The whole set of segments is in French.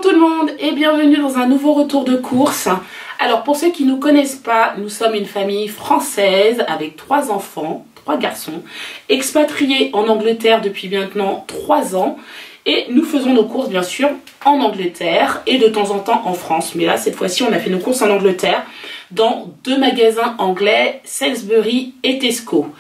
tout le monde et bienvenue dans un nouveau retour de course. Alors pour ceux qui ne nous connaissent pas, nous sommes une famille française avec 3 enfants, 3 garçons, expatriés en Angleterre depuis maintenant 3 ans. Et nous faisons nos courses bien sûr en Angleterre et de temps en temps en France. Mais là cette fois-ci on a fait nos courses en Angleterre dans 2 magasins anglais, Sainsbury et Tesco.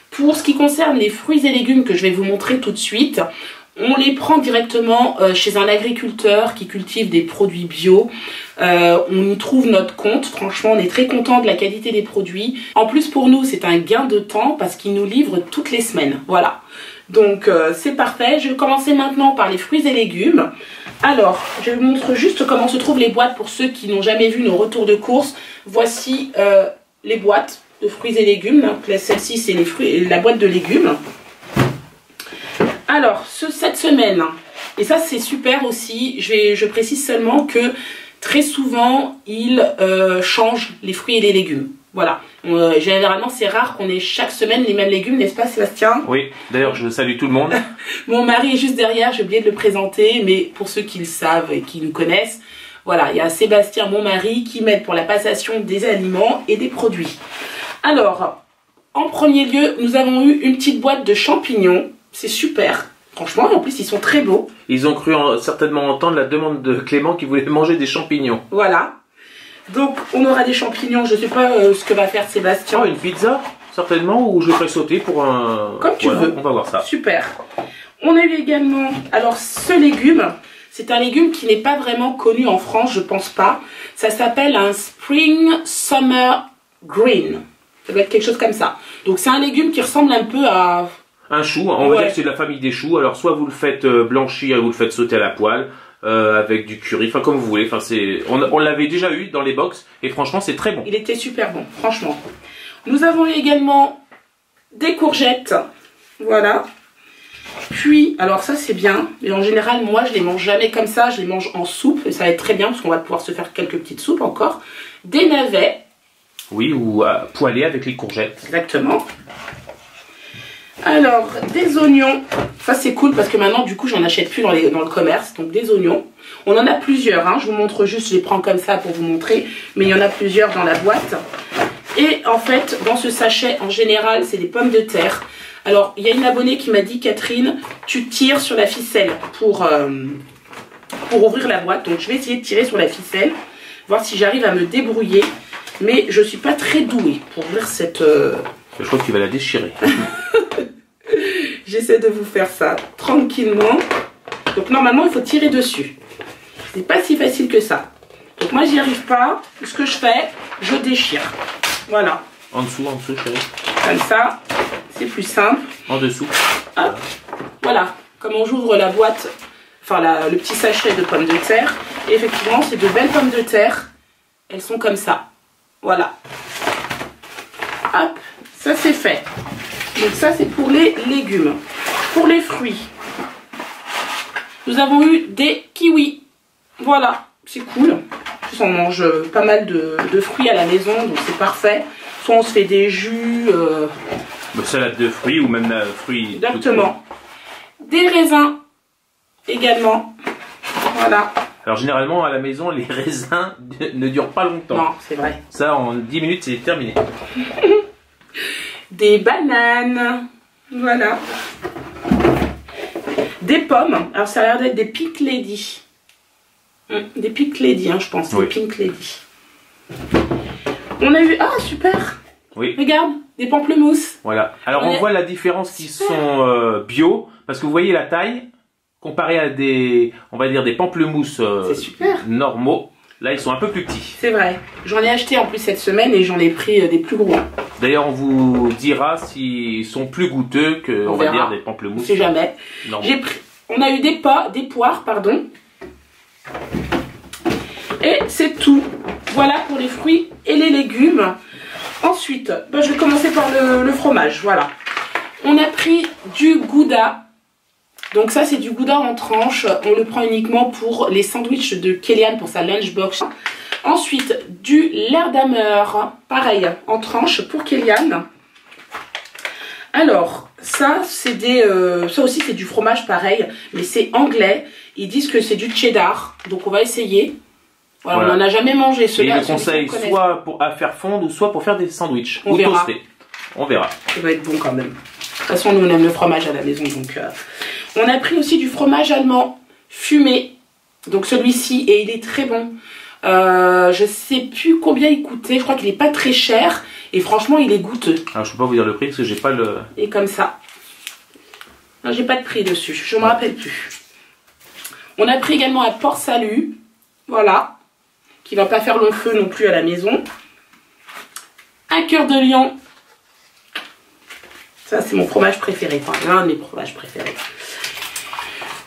Pour ce qui concerne les fruits et légumes que je vais vous montrer tout de suite, on les prend directement chez un agriculteur qui cultive des produits bio. On y trouve notre compte. Franchement, on est très content de la qualité des produits. En plus, pour nous, c'est un gain de temps parce qu'ils nous livrent toutes les semaines. Voilà. Donc, c'est parfait. Je vais commencer maintenant par les fruits et légumes. Alors, je vous montre juste comment se trouvent les boîtes pour ceux qui n'ont jamais vu nos retours de course. Voici les boîtes de fruits et légumes. Celle-ci, c'est la boîte de légumes. Alors, cette semaine, et ça c'est super aussi, je précise seulement que très souvent, ils changent les fruits et les légumes. Voilà, généralement c'est rare qu'on ait chaque semaine les mêmes légumes, n'est-ce pas Sébastien? Oui, d'ailleurs je salue tout le monde. Mon mari est juste derrière, j'ai oublié de le présenter, mais pour ceux qui le savent et qui nous connaissent, voilà, il y a Sébastien, mon mari, qui m'aide pour la passation des aliments et des produits. Alors, en premier lieu, nous avons eu une petite boîte de champignons. C'est super, franchement, et en plus ils sont très beaux. Ils ont cru certainement entendre la demande de Clément qui voulait manger des champignons. Voilà, donc on aura des champignons, je ne sais pas ce que va faire Sébastien. Oh, une pizza, certainement, ou je le ferai sauter pour un... Comme tu veux. On va voir ça. Super. On a eu également, alors ce légume, c'est un légume qui n'est pas vraiment connu en France, je pense pas. Ça s'appelle un Spring Summer Green. Ça doit être quelque chose comme ça. Donc c'est un légume qui ressemble un peu à... Un chou, on va dire que c'est de la famille des choux. Alors soit vous le faites blanchir et vous le faites sauter à la poêle avec du curry, enfin comme vous voulez. Enfin, on l'avait déjà eu dans les box et franchement c'est très bon. Il était super bon, franchement. Nous avons eu également des courgettes, voilà. Puis, alors ça c'est bien, mais en général moi je les mange jamais comme ça, je les mange en soupe et ça va être très bien parce qu'on va pouvoir se faire quelques petites soupes encore. Des navets. Oui, ou poêlés avec les courgettes. Exactement. Alors, des oignons, ça c'est cool parce que maintenant du coup j'en achète plus dans le commerce, donc des oignons. On en a plusieurs, hein. Je vous montre juste, je les prends comme ça pour vous montrer, mais il y en a plusieurs dans la boîte. Et en fait, dans ce sachet, en général, c'est des pommes de terre. Alors, il y a une abonnée qui m'a dit, Catherine, tu tires sur la ficelle pour ouvrir la boîte. Donc je vais essayer de tirer sur la ficelle, voir si j'arrive à me débrouiller. Mais je suis pas très douée pour ouvrir cette... Je crois que tu vas la déchirer. J'essaie de vous faire ça tranquillement. Donc normalement il faut tirer dessus. C'est pas si facile que ça. Donc moi j'y arrive pas. Ce que je fais, je déchire. Voilà. En dessous, chérie. Comme ça, c'est plus simple. En dessous. Hop. Voilà. Comment j'ouvre la boîte, enfin le petit sachet de pommes de terre. Et effectivement, c'est de belles pommes de terre. Elles sont comme ça. Voilà. Hop. Ça c'est fait. Donc ça c'est pour les légumes. Pour les fruits, nous avons eu des kiwis. Voilà, c'est cool. En plus on mange pas mal de fruits à la maison, donc c'est parfait. Soit on se fait des jus. Salade de fruits ou même fruits. Exactement. Des raisins également. Voilà. Alors généralement à la maison les raisins ne durent pas longtemps. Non, c'est vrai. Ça en 10 minutes c'est terminé. Des bananes, voilà. Des pommes, alors ça a l'air d'être des Pink Lady. Des Pink Lady, hein, je pense, oui. Des Pink Lady. On a eu, ah super. Oui. Regarde, des pamplemousses. Voilà, alors on voit la différence qui sont bio, parce que vous voyez la taille, comparé à des, on va dire des pamplemousses normaux. Là, ils sont un peu plus petits. C'est vrai. J'en ai acheté en plus cette semaine et j'en ai pris des plus gros. D'ailleurs, on vous dira s'ils sont plus goûteux que, on va dire, des pamplemousses. On sait jamais. On a eu des poires, pardon. Et c'est tout. Voilà pour les fruits et les légumes. Ensuite, je vais commencer par le fromage. Voilà. On a pris du Gouda. Donc ça c'est du Gouda en tranche, on le prend uniquement pour les sandwichs de Kéliane pour sa lunchbox. Ensuite du Leerdammer, pareil en tranche pour Kéliane. Alors ça c'est ça aussi c'est du fromage pareil, mais c'est anglais Ils disent que c'est du cheddar, donc on va essayer. Voilà. On n'en a jamais mangé ceux-là. Et le conseil soit à faire fondre ou soit pour faire des sandwichs ou toastés. On verra. Ça va être bon quand même. De toute façon, nous on aime le fromage à la maison. Donc, on a pris aussi du fromage allemand fumé. Donc celui-ci, et il est très bon. Je sais plus combien il coûtait. Je crois qu'il n'est pas très cher. Et franchement, il est goûteux. Alors, je peux pas vous dire le prix parce que j'ai pas le... Et comme ça. J'ai pas de prix dessus. Je me rappelle plus. On a pris également un Port-Salut. Voilà. Qui va pas faire long feu non plus à la maison. Un cœur de lion. Ça, c'est mon fromage préféré. Enfin, l'un de mes fromages préférés.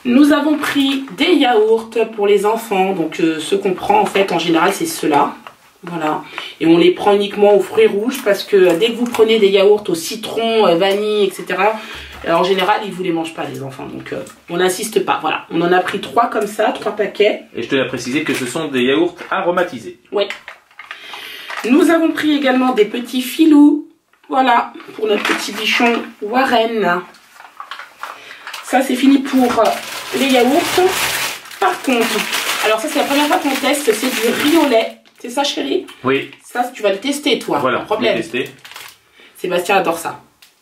Nous avons pris des yaourts pour les enfants. Donc, ceux qu'on prend, en fait, en général, c'est ceux-là. Voilà. Et on les prend uniquement aux fruits rouges parce que dès que vous prenez des yaourts au citron, vanille, etc., en général, ils ne vous les mangent pas, les enfants. Donc, on n'insiste pas. Voilà. On en a pris 3 comme ça, 3 paquets. Et je tenais à préciser que ce sont des yaourts aromatisés. Oui. Nous avons pris également des petits filous. Voilà. Pour notre petit bichon Warren. Ça, c'est fini pour les yaourts. Par contre, alors ça, c'est la première fois qu'on teste. C'est du riz au lait. C'est ça, chérie? Oui. Ça, tu vas le tester, toi. Voilà, problème. Je vais tester. Sébastien adore ça.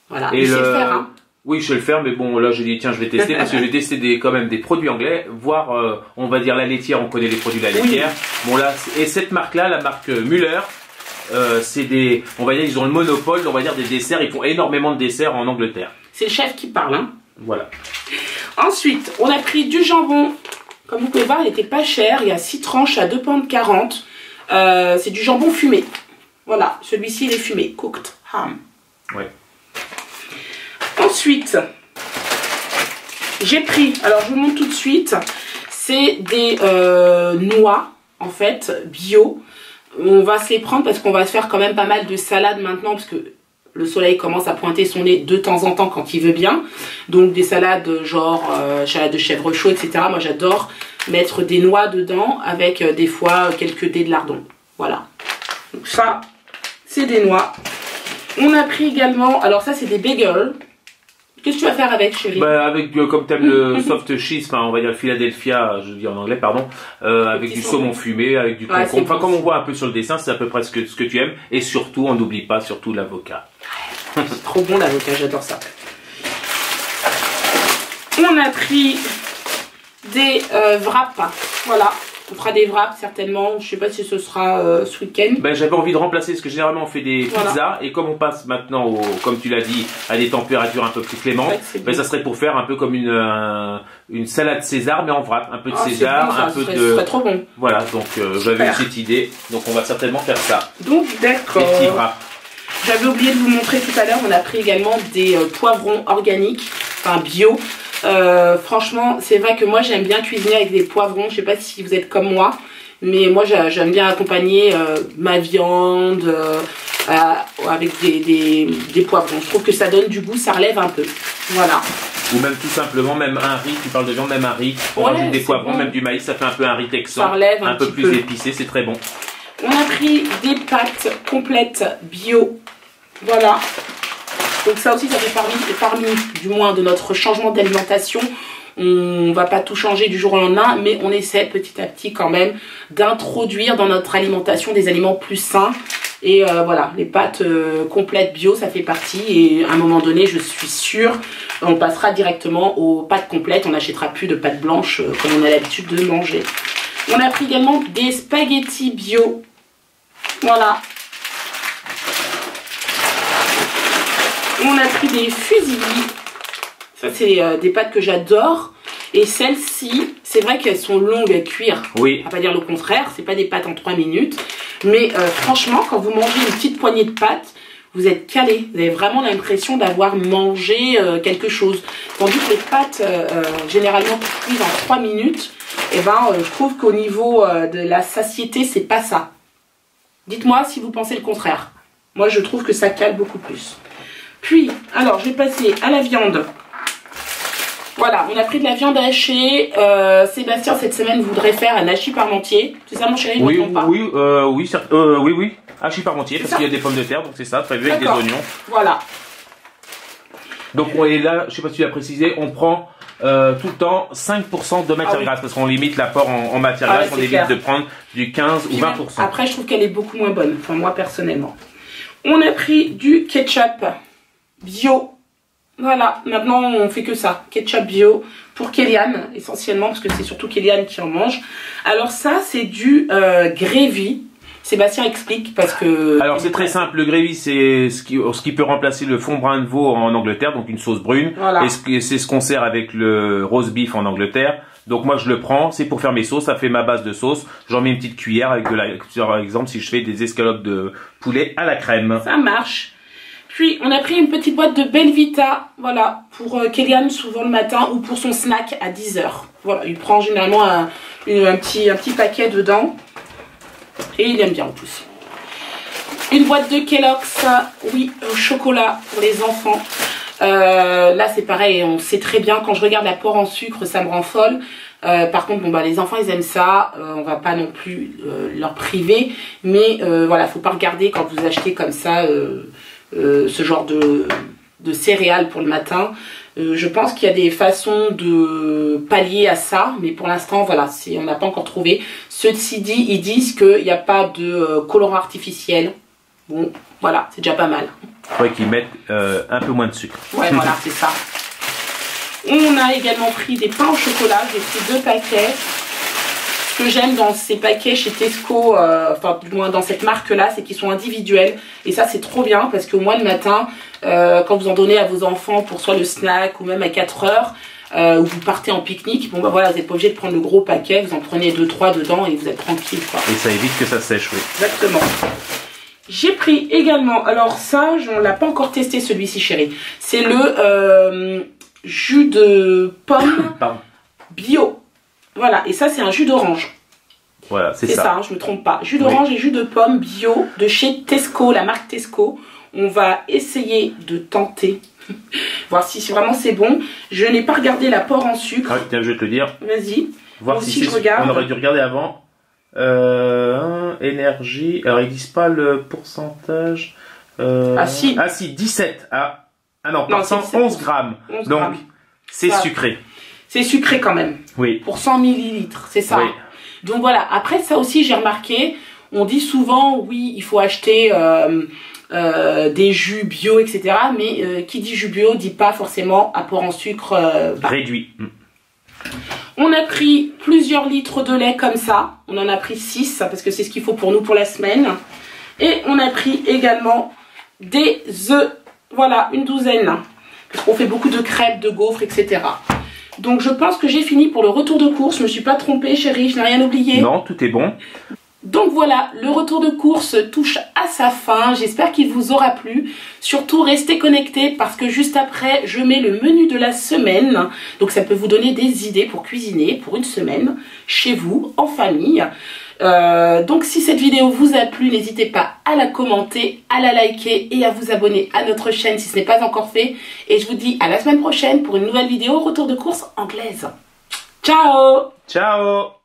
Voilà. Et il sait le faire, hein. Oui, je sais le faire, mais bon, là, j'ai dit, tiens, je vais tester parce que je vais tester quand même des produits anglais, voire, on va dire la laitière, on connaît les produits de la laitière. Oui. Bon, là, et cette marque-là, la marque Müller, c'est des, on va dire, ils ont le monopole, on va dire, des desserts. Ils font énormément de desserts en Angleterre. C'est le chef qui parle, hein. Voilà. Ensuite, on a pris du jambon. Comme vous pouvez voir, il n'était pas cher. Il y a 6 tranches à 2,40 £. C'est du jambon fumé. Voilà, celui-ci, il est fumé. Cooked ham. Ouais. Ensuite, j'ai pris, alors je vous montre tout de suite, c'est des noix, en fait, bio. On va se les prendre parce qu'on va se faire quand même pas mal de salades maintenant, parce que le soleil commence à pointer son nez de temps en temps quand il veut bien. Donc des salades genre salade de chèvre chaud, etc. Moi j'adore mettre des noix dedans avec des fois quelques dés de lardon. Voilà. Donc ça, c'est des noix. On a pris également, alors ça c'est des bagels. Qu'est-ce que tu vas faire avec, chérie? Bah, avec, comme t'aimes le soft cheese, enfin, on va dire le Philadelphia, je dis en anglais, pardon, avec du saumon fumé, avec du concombre. Enfin, comme on voit un peu sur le dessin, c'est à peu près ce que tu aimes. Et surtout, on n'oublie pas, surtout l'avocat. C'est trop bon l'avocat, j'adore ça. On a pris des wraps, voilà. On fera des wraps certainement, je sais pas si ce sera ce week-end. Ben, j'avais envie de remplacer, parce que généralement on fait des pizzas, voilà. Et comme on passe maintenant, comme tu l'as dit, à des températures un peu plus clémentes, ouais, ben, ça serait pour faire un peu comme une salade César, mais en wrap. Un peu de César, bon, un peu de... Ce serait trop bon. Voilà, donc j'avais eu cette idée, donc on va certainement faire ça. Donc d'accord. Des petits wraps. J'avais oublié de vous montrer tout à l'heure, on a pris également des poivrons organiques, enfin bio. Franchement, c'est vrai que moi j'aime bien cuisiner avec des poivrons. Je sais pas si vous êtes comme moi, mais moi j'aime bien accompagner ma viande avec des poivrons. Je trouve que ça donne du goût, ça relève un peu. Voilà. Ou même tout simplement, même un riz, tu parles de viande, même un riz. On rajoute des poivrons, bon. Même du maïs, ça fait un peu un riz texan. Ça relève un peu plus épicé, c'est très bon. On a pris des pâtes complètes bio. Voilà. Donc ça aussi, ça fait parmi du moins de notre changement d'alimentation. On va pas tout changer du jour au lendemain, mais on essaie petit à petit quand même d'introduire dans notre alimentation des aliments plus sains. Et voilà, les pâtes complètes bio, ça fait partie. Et à un moment donné, je suis sûre, on passera directement aux pâtes complètes. On n'achètera plus de pâtes blanches comme on a l'habitude de manger. On a pris également des spaghettis bio. Voilà. On a pris des fusilli. Ça, c'est des pâtes que j'adore. Et celles-ci, c'est vrai qu'elles sont longues à cuire. Oui. On va pas dire le contraire. C'est pas des pâtes en 3 minutes. Mais franchement, quand vous mangez une petite poignée de pâtes, vous êtes calé. Vous avez vraiment l'impression d'avoir mangé quelque chose. Tandis que les pâtes, généralement cuites en 3 minutes, eh ben, je trouve qu'au niveau de la satiété, c'est pas ça. Dites-moi si vous pensez le contraire. Moi, je trouve que ça cale beaucoup plus. Puis, alors, je vais passer à la viande. Voilà, on a pris de la viande hachée. Sébastien, cette semaine, voudrait faire un hachis parmentier. C'est ça, mon chéri? Oui, oui. Hachis parmentier, parce qu'il y a des pommes de terre, donc c'est ça, prévu avec des oignons. Voilà. Donc, et là, je sais pas si tu l'as précisé, on prend tout le temps 5% de matière grasse parce qu'on limite l'apport en matière grasse, on évite de prendre du 15 ou 20%. Après, je trouve qu'elle est beaucoup moins bonne, enfin moi personnellement. On a pris du ketchup bio. Voilà, maintenant on fait que ça, ketchup bio pour Kéliane essentiellement parce que c'est surtout Kéliane qui en mange. Alors ça c'est du gravy. Sébastien explique parce que... Alors c'est très simple, le gravy c'est ce qui peut remplacer le fond brun de veau en Angleterre, donc une sauce brune. Voilà. Et c'est ce qu'on sert avec le roast beef en Angleterre. Donc moi je le prends, c'est pour faire mes sauces, ça fait ma base de sauce. J'en mets une petite cuillère avec par exemple si je fais des escalopes de poulet à la crème. Ça marche. Puis on a pris une petite boîte de Belvita, voilà, pour Kéliane souvent le matin ou pour son snack à 10 h. Voilà, il prend généralement un petit paquet dedans. Et il aime bien en plus. Une boîte de Kellogg's, oui, au chocolat pour les enfants. Là c'est pareil, on sait très bien, quand je regarde l'apport en sucre, ça me rend folle. Par contre, bon, bah, les enfants ils aiment ça, on va pas non plus leur priver. Mais voilà, faut pas regarder quand vous achetez comme ça ce genre de céréales pour le matin. Je pense qu'il y a des façons de pallier à ça, mais pour l'instant, voilà, on n'a pas encore trouvé. Ceci dit, ils disent qu'il n'y a pas de colorant artificiel. Bon, voilà, c'est déjà pas mal. Il faudrait qu'ils mettent un peu moins de sucre. Ouais, voilà, c'est ça. On a également pris des pains au chocolat. J'ai pris 2 paquets. Ce que j'aime dans ces paquets chez Tesco, enfin du moins dans cette marque-là, c'est qu'ils sont individuels. Et ça, c'est trop bien parce qu'au moins le matin, quand vous en donnez à vos enfants pour soit le snack ou même à 4 h, où vous partez en pique-nique, bon bah voilà, vous n'êtes pas obligé de prendre le gros paquet, vous en prenez 2-3 dedans et vous êtes tranquille, quoi. Et ça évite que ça sèche, oui. Exactement. J'ai pris également, alors ça, on l'a pas encore testé celui-ci, chérie. C'est le jus de pomme bio. Voilà, et ça c'est un jus d'orange. Voilà, c'est ça, hein, je me trompe pas. Jus d'orange et jus de pomme bio de chez Tesco, la marque Tesco. On va essayer de tenter, voir si vraiment c'est bon. Je n'ai pas regardé l'apport en sucre. Ah, tiens, je vais te le dire. Vas-y. Voir si je regarde. On aurait dû regarder avant. Énergie. Alors ils disent pas le pourcentage. Ah si. Ah si, 17. Ah non, par 111 grammes. 11 donc c'est sucré. C'est sucré quand même. Oui. Pour 100 millilitres, c'est ça. Oui. Donc voilà, après ça aussi j'ai remarqué, on dit souvent oui il faut acheter des jus bio etc. Mais qui dit jus bio dit pas forcément apport en sucre réduit. On a pris plusieurs litres de lait comme ça, on en a pris 6 parce que c'est ce qu'il faut pour nous pour la semaine. Et on a pris également des œufs, voilà une douzaine, parce qu'on fait beaucoup de crêpes, de gaufres etc. Donc je pense que j'ai fini pour le retour de course. Je me suis pas trompée chérie, je n'ai rien oublié. Non, tout est bon. Donc voilà, le retour de course touche à sa fin. J'espère qu'il vous aura plu. Surtout restez connectés parce que juste après je mets le menu de la semaine. Donc ça peut vous donner des idées pour cuisiner pour une semaine chez vous, en famille. Donc si cette vidéo vous a plu, n'hésitez pas à la commenter, à la liker et à vous abonner à notre chaîne si ce n'est pas encore fait. Et je vous dis à la semaine prochaine pour une nouvelle vidéo retour de course anglaise. Ciao! Ciao!